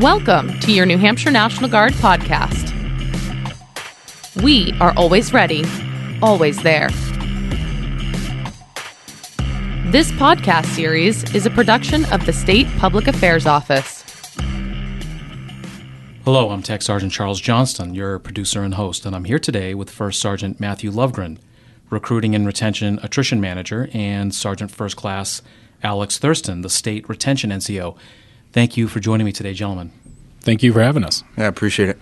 Welcome to your New Hampshire National Guard podcast. We are always ready, always there. This podcast series is a production of the State Public Affairs Office. Hello, I'm Tech Sergeant Charles Johnston, your producer and host, and I'm here today with First Sergeant Matthew Lovgren, Recruiting and Retention Attrition Manager, and Sergeant First Class Alex Thurston, the State Retention NCO. Thank you for joining me today, gentlemen. Thank you for having us. Yeah, I appreciate it.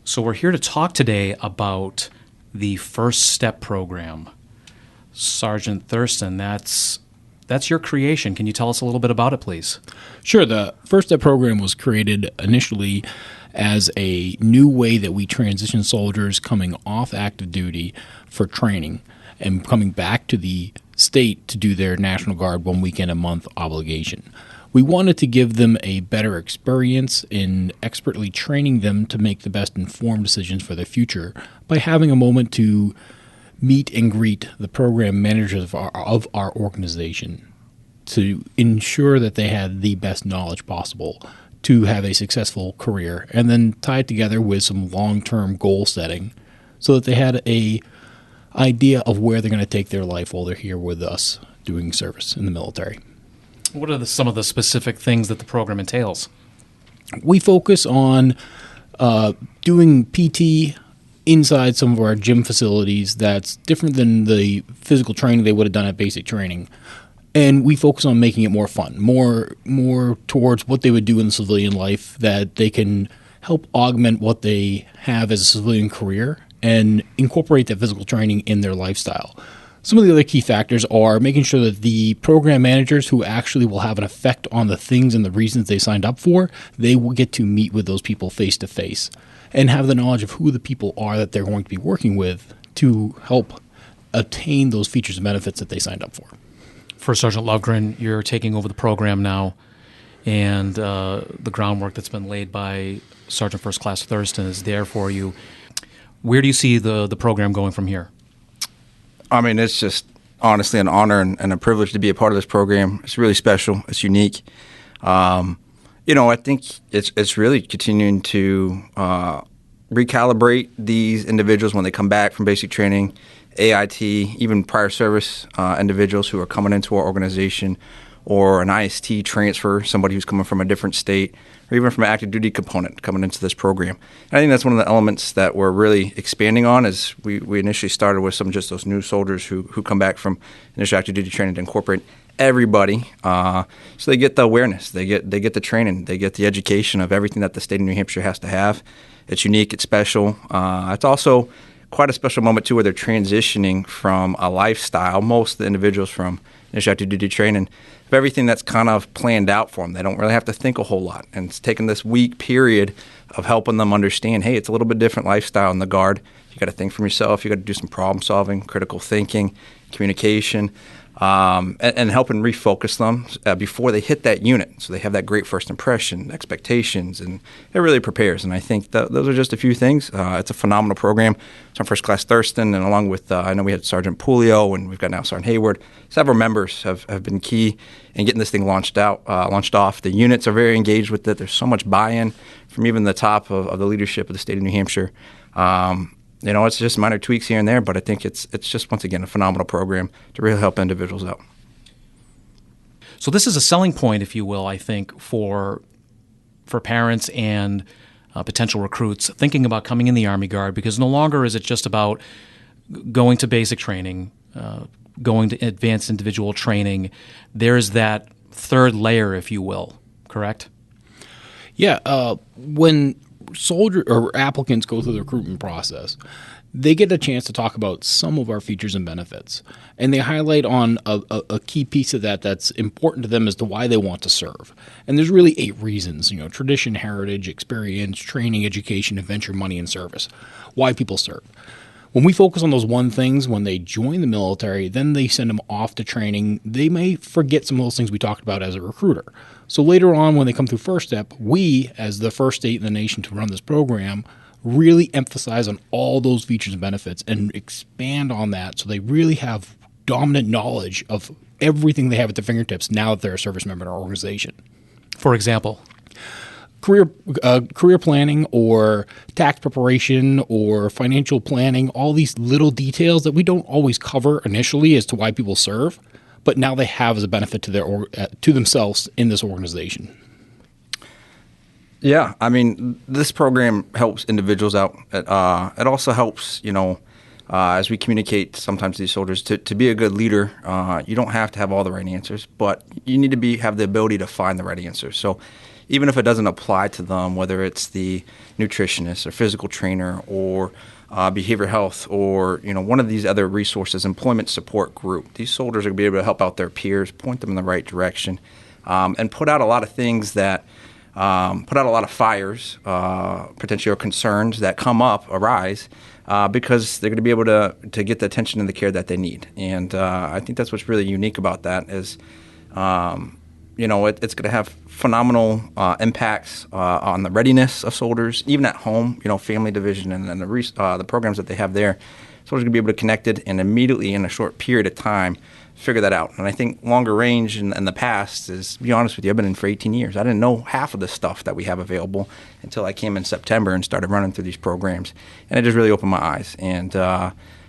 So we're here to talk today about the First Step program. Sergeant Thurston, that's your creation. Can you tell us a little bit about it, please? Sure. The First Step program was created initially as a new way that we transition soldiers coming off active duty for training and coming back to the state to do their National Guard 1 weekend a month obligation. We wanted to give them a better experience in expertly training them to make the best informed decisions for their future by having a moment to meet and greet the program managers of our organization to ensure that they had the best knowledge possible to have a successful career, and then tie it together with some long-term goal setting so that they had a idea of where they're going to take their life while they're here with us doing service in the military. What are some of the specific things that the program entails? We focus on doing PT inside some of our gym facilities that's different than the physical training they would have done at basic training. And we focus on making it more fun, more towards what they would do in the civilian life, that they can help augment what they have as a civilian career and incorporate that physical training in their lifestyle. Some of the other key factors are making sure that the program managers who actually will have an effect on the things and the reasons they signed up for, they will get to meet with those people face to face and have the knowledge of who the people are that they're going to be working with to help attain those features and benefits that they signed up for. First Sergeant Lovgren, you're taking over the program now, and the groundwork that's been laid by Sergeant First Class Thurston is there for you. Where do you see the program going from here? I mean, it's just honestly an honor and a privilege to be a part of this program. It's really special. It's unique. I think it's really continuing to recalibrate these individuals when they come back from basic training, AIT, even prior service individuals who are coming into our organization, or an IST transfer, somebody who's coming from a different state, or even from an active duty component coming into this program. And I think that's one of the elements that we're really expanding on. As we initially started with just those new soldiers who come back from initial active duty training to incorporate everybody, so they get the awareness, they get the training, they get the education of everything that the state of New Hampshire has to have. It's unique, it's special. It's also quite a special moment too, where they're transitioning from a lifestyle. Most of the individuals from initial active duty training have everything that's kind of planned out for them. They don't really have to think a whole lot, and it's taken this week period of helping them understand, hey, it's a little bit different lifestyle in the Guard. You got to think for yourself. You got to do some problem solving, critical thinking, communication, and helping refocus them before they hit that unit, so they have that great first impression, expectations, and it really prepares. And I think those are just a few things. It's a phenomenal program. It's on First Class Thurston, and along with I know we had Sergeant Pulio, and we've got now Sergeant Hayward. Several members have been key in getting this thing launched off. The units are very engaged with it. There's so much buy-in from even the top of the leadership of the state of New Hampshire. It's just minor tweaks here and there, but I think it's just, once again, a phenomenal program to really help individuals out. So this is a selling point, if you will, I think, for parents and potential recruits thinking about coming in the Army Guard, because no longer is it just about going to basic training, going to advanced individual training. There's that third layer, if you will, correct? Yeah. When soldier or applicants go through the recruitment process, they get a chance to talk about some of our features and benefits, and they highlight on a key piece of that's important to them as to why they want to serve. And there's really 8 reasons: tradition, heritage, experience, training, education, adventure, money, and service. Why people serve. When we focus on those one things when they join the military, then they send them off to training. They may forget some of those things we talked about as a recruiter. So later on, when they come through First Step, we, as the first state in the nation to run this program, really emphasize on all those features and benefits and expand on that so they really have dominant knowledge of everything they have at their fingertips now that they're a service member in our organization. For example? career planning or tax preparation or financial planning, all these little details that we don't always cover initially as to why people serve, but now they have as a benefit to themselves in this organization. Yeah, I mean, this program helps individuals out. It also helps, as we communicate sometimes to these soldiers, to be a good leader. You don't have to have all the right answers, but you need to have the ability to find the right answers. So even if it doesn't apply to them, whether it's the nutritionist or physical trainer or behavioral health or one of these other resources, employment support group, these soldiers are going to be able to help out their peers, point them in the right direction, and put out a lot of things that put out a lot of fires, potentially, or concerns that arise, because they're going to be able to get the attention and the care that they need. And I think that's what's really unique about that is, it's going to have phenomenal impacts on the readiness of soldiers, even at home, family division and the programs that they have there. Soldiers are going to be able to connect it and immediately in a short period of time figure that out. And I think longer range in the past is, to be honest with you, I've been in for 18 years. I didn't know half of the stuff that we have available until I came in September and started running through these programs. And it just really opened my eyes. And,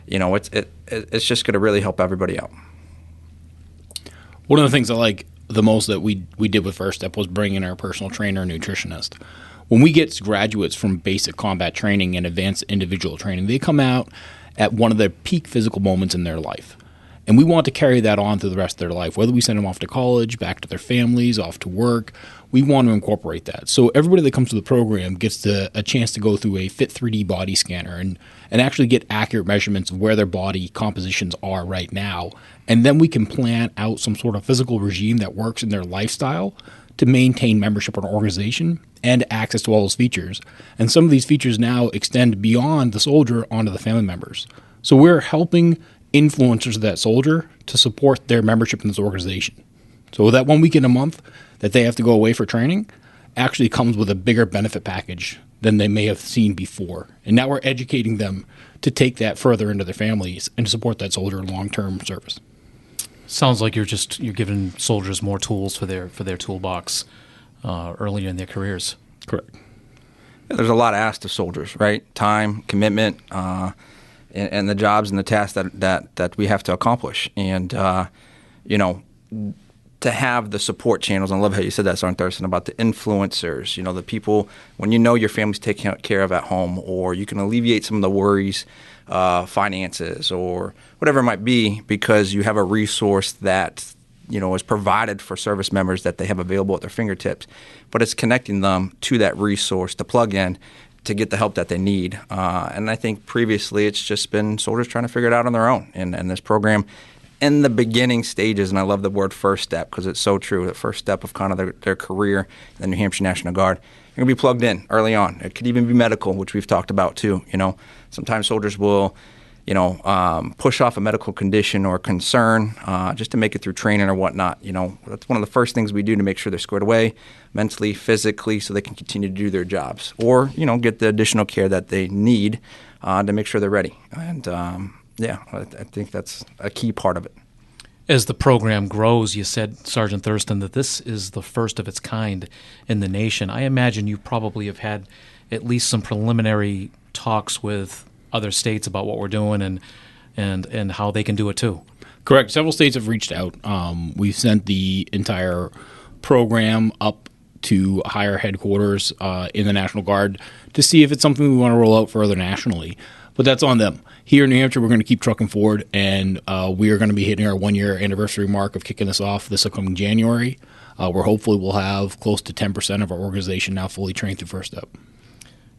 it's just going to really help everybody out. One of the things I like the most that we did with First Step was bring in our personal trainer and nutritionist. When we get graduates from basic combat training and advanced individual training, they come out at one of their peak physical moments in their life. And we want to carry that on through the rest of their life, whether we send them off to college, back to their families, off to work. We want to incorporate that. So everybody that comes to the program gets a chance to go through a Fit 3D body scanner and actually get accurate measurements of where their body compositions are right now. And then we can plan out some sort of physical regime that works in their lifestyle to maintain membership in an organization and access to all those features. And some of these features now extend beyond the soldier onto the family members. So we're helping influencers of that soldier to support their membership in this organization. So that 1 week in a month that they have to go away for training actually comes with a bigger benefit package than they may have seen before. And now we're educating them to take that further into their families and to support that soldier in long-term service. Sounds like you're giving soldiers more tools for their toolbox earlier in their careers. Correct. Yeah, there's a lot asked of soldiers, right? Time, commitment, and the jobs and the tasks that we have to accomplish. And, to have the support channels, and I love how you said that, Sergeant Thurston, about the influencers, the people, when your family's taken care of at home, or you can alleviate some of the worries, finances, or whatever it might be, because you have a resource that, is provided for service members that they have available at their fingertips. But it's connecting them to that resource to plug in to get the help that they need. And I think previously it's just been soldiers trying to figure it out on their own. And this program, in the beginning stages, and I love the word first step because it's so true, the first step of kind of their career in the New Hampshire National Guard, they're going to be plugged in early on. It could even be medical, which we've talked about too. Sometimes soldiers will, push off a medical condition or concern just to make it through training or whatnot. That's one of the first things we do to make sure they're squared away mentally, physically, so they can continue to do their jobs or, get the additional care that they need to make sure they're ready. And, I think that's a key part of it. As the program grows, you said, Sergeant Thurston, that this is the first of its kind in the nation. I imagine you probably have had at least some preliminary talks with other states about what we're doing and how they can do it too. Correct. Several states have reached out. We've sent the entire program up to higher headquarters in the National Guard to see if it's something we want to roll out further nationally. But that's on them. Here in New Hampshire, we're going to keep trucking forward, and we are going to be hitting our 1-year anniversary mark of kicking this off this upcoming January, where hopefully we'll have close to 10% of our organization now fully trained through First Step.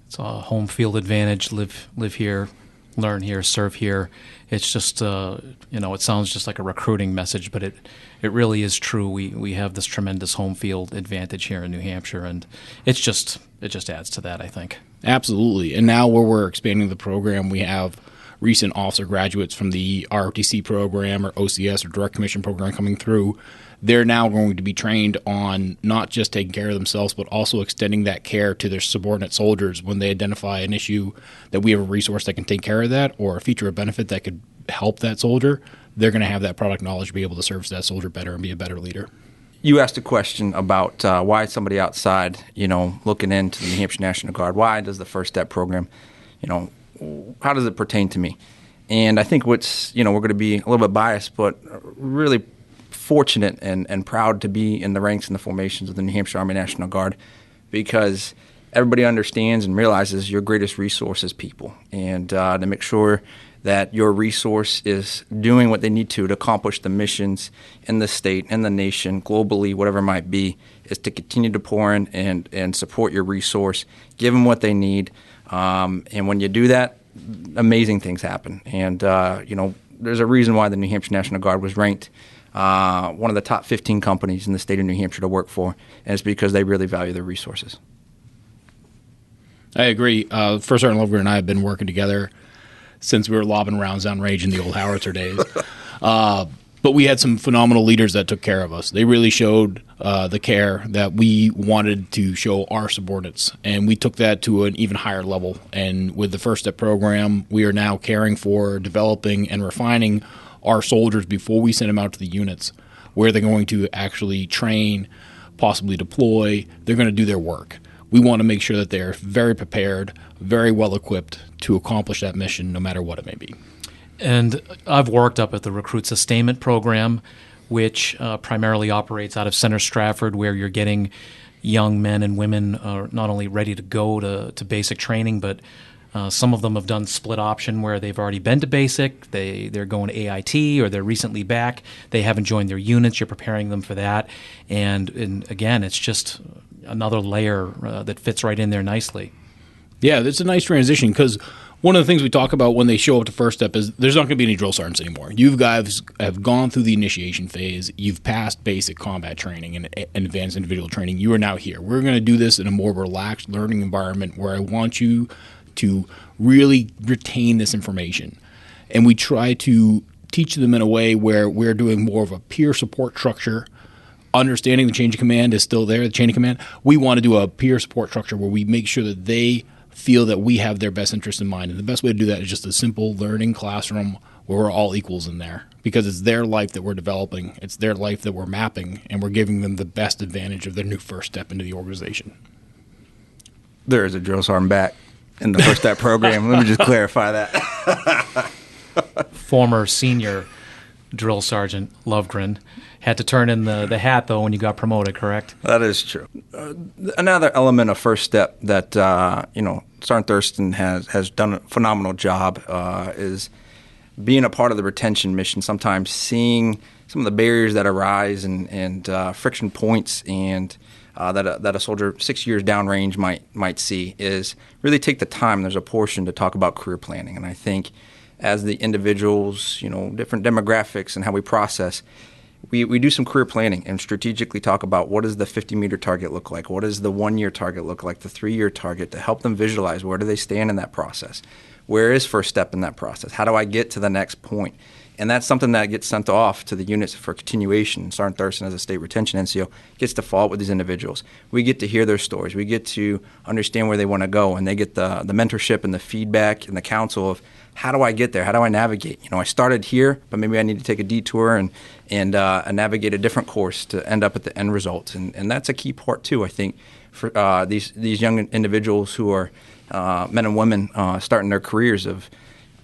It's a home field advantage. Live here, learn here, serve here. It's just it sounds just like a recruiting message, but it really is true. We have this tremendous home field advantage here in New Hampshire, and it just adds to that, I think. Absolutely. And now where we're expanding the program, we have recent officer graduates from the ROTC program or OCS or Direct Commission program coming through. They're now going to be trained on not just taking care of themselves, but also extending that care to their subordinate soldiers when they identify an issue that we have a resource that can take care of that or a feature or benefit that could help that soldier. They're going to have that product knowledge to be able to service that soldier better and be a better leader. you asked a question about why somebody outside, looking into the New Hampshire National Guard. Why does the First Step program, how does it pertain to me? And I think we're going to be a little bit biased, but really fortunate and proud to be in the ranks and the formations of the New Hampshire Army National Guard, because everybody understands and realizes your greatest resource is people. And to make sure that your resource is doing what they need to accomplish the missions in the state, in the nation, globally, whatever it might be, is to continue to pour in and support your resource, give them what they need. And when you do that, amazing things happen. And, there's a reason why the New Hampshire National Guard was ranked one of the top 15 companies in the state of New Hampshire to work for, and it's because they really value their resources. I agree. First Sergeant Lovgren and I have been working together since we were lobbing rounds down range in the old howitzer days. But we had some phenomenal leaders that took care of us. They really showed the care that we wanted to show our subordinates, and we took that to an even higher level. And with the First Step program, we are now caring for, developing, and refining our soldiers before we send them out to the units, where they're going to actually train, possibly deploy. They're going to do their work. We want to make sure that they're very prepared, very well equipped to accomplish that mission, no matter what it may be. And I've worked up at the Recruit Sustainment Program, which primarily operates out of Center Stratford, where you're getting young men and women not only ready to go to basic training, but some of them have done split option where they've already been to basic, they're going to AIT, or they're recently back. They haven't joined their units. You're preparing them for that. And again, it's just another layer that fits right in there nicely. Yeah, it's a nice transition, because one of the things we talk about when they show up to First Step is there's not going to be any drill sergeants anymore. You guys have gone through the initiation phase. You've passed basic combat training and advanced individual training. You are now here. We're going to do this in a more relaxed learning environment where I want you to really retain this information. And we try to teach them in a way where we're doing more of a peer support structure. Understanding the chain of command is still there, the chain of command. We want to do a peer support structure where we make sure that they feel that we have their best interest in mind. And the best way to do that is just a simple learning classroom where we're all equals in there, because it's their life that we're developing. It's their life that we're mapping, and we're giving them the best advantage of their new first step into the organization. There is a drill sergeant back in the First Step program. Let me just clarify that. Former senior drill sergeant Lovgren had to turn in the hat, though, when you got promoted, correct? That is true. Another element of First Step that Sergeant Thurston has done a phenomenal job is being a part of the retention mission. Sometimes seeing some of the barriers that arise and friction points and that a soldier 6 years downrange might see is really take the time. There's a portion to talk about career planning, and I think as the individuals, different demographics and how we process, we do some career planning and strategically talk about what does the 50-meter target look like, what does the 1-year target look like, the 3-year target, to help them visualize where do they stand in that process, where is First Step in that process, how do I get to the next point. And that's something that gets sent off to the units for continuation. Sergeant Thurston, as a state retention NCO, gets to follow up with these individuals. We get to hear their stories. We get to understand where they want to go, and they get the mentorship and the feedback and the counsel of how do I get there? How do I navigate? I started here, but maybe I need to take a detour and navigate a different course to end up at the end result. And that's a key part too, I think, for these young individuals who are men and women starting their careers of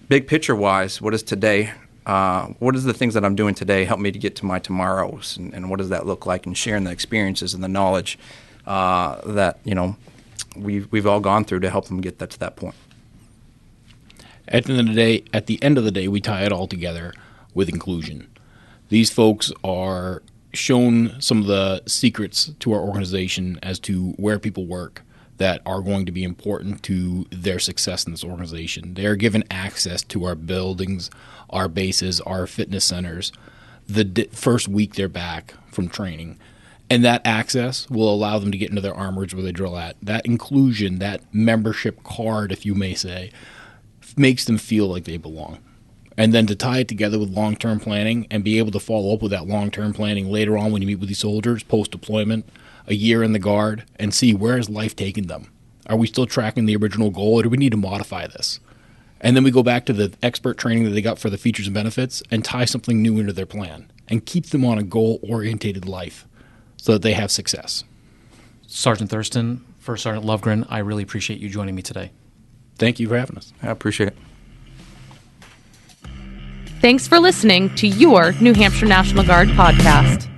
big picture wise. What is today? What is the things that I'm doing today help me to get to my tomorrows, and what does that look like? And sharing the experiences and the knowledge that we've all gone through to help them get that to that point. At the end of the day, we tie it all together with inclusion. These folks are shown some of the secrets to our organization as to where people work that are going to be important to their success in this organization. They are given access to our buildings, our bases, our fitness centers the first week they're back from training. And that access will allow them to get into their armorage where they drill at. That inclusion, that membership card, if you may say, makes them feel like they belong. And then to tie it together with long-term planning and be able to follow up with that long-term planning later on when you meet with these soldiers, post-deployment, a year in the Guard, and see where has life taken them. Are we still tracking the original goal, or do we need to modify this? And then we go back to the expert training that they got for the features and benefits and tie something new into their plan and keep them on a goal-orientated life so that they have success. Sergeant Thurston, First Sergeant Lovgren, I really appreciate you joining me today. Thank you for having us. I appreciate it. Thanks for listening to your New Hampshire National Guard podcast.